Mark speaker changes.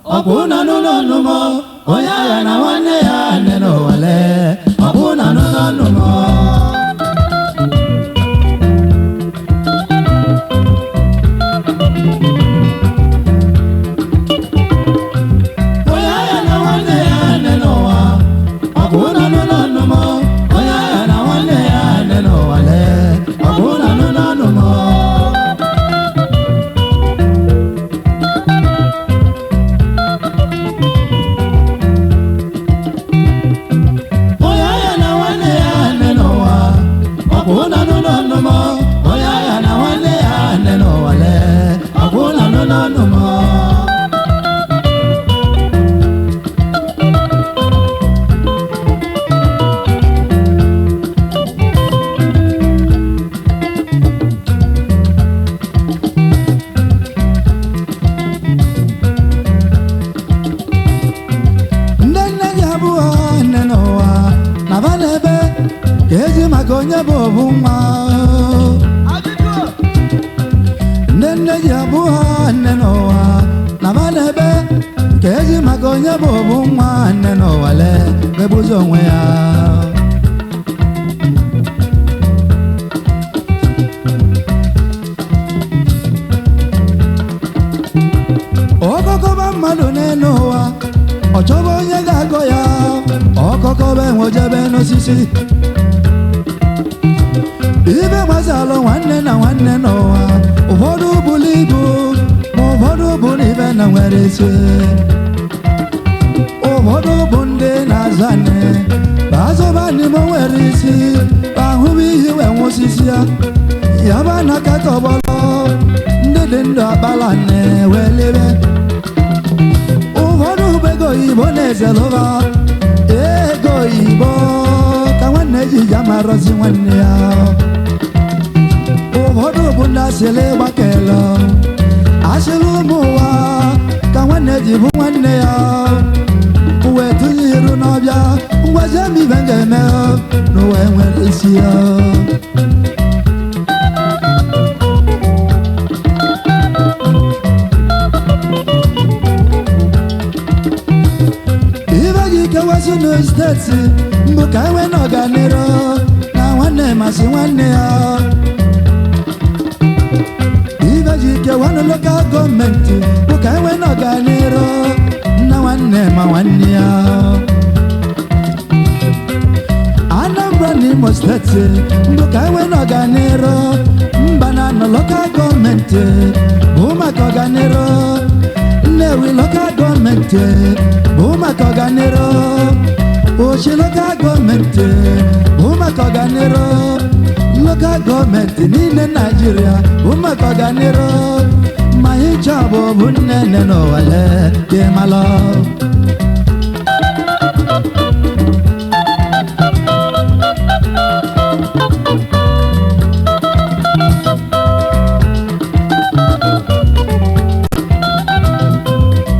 Speaker 1: Abuna no no no mo, oya na wane ya neno wale. Abuna no no no mo. Oya na wane ya neno wa. Abuna no no no mo, oya na wane ya neno wale. Abuna no no no mo. Abuna no no no mo, oya ya na wane ya neno wale. Abuna no no no mo. Ndene jabu neno wa na valebe. Kezi makonya bobu ma Nene jabuha nenowa Nabalebe Kezi makonya bobu ma Nenowa le Bebuzo nwea Okoko ba mmadụ nenowa Ochobo onye ga-agọ ya Okoko be nwojebe n'osisi Ibe gbasara nwanne na nwanne n'ụwa ụfọdụ buru ibu ma ụfọdụ bụ n'ibe na nwere isi ụfọdụ bụ ndị na-azụ anị bazụba n'ime nwere isi ahụbụ ihe wee nwụsisi ya yaba na kata ọgbọlọ ndị dị ndụ akpala na-wee lebe ụfọdụ bụ ego oyibo na-ezelụba ego oyibo ka nwanne ji ya marọzi nwanne ya ụfọdụ bụ ndị asịrị gbakelo asịrị ụmụ ụwa ka nwanne ji bụ nwanne ya uwe tụnye iru n'ọbịa ngwazi emi ibe ga-eme n'ụwa nwere isi ya ibe gị kewasị n'esteti mbụ ka enwe n'ọganiru na nwanne masị nwanne ya Ike wanu local government Buka ewe n'ọganiru na nwanne ma nwanne ya Anambra n'Imo Steeti Buka ewe n'ọganiru Mbana no local government bụ maka ọganiru Nnewi local government bụ maka ọganiru Oshi local government bụ maka ọganiru Local government niile Nigeria umaka ọganiru ma ịchọ bụ nne n'ụwa le dị malụ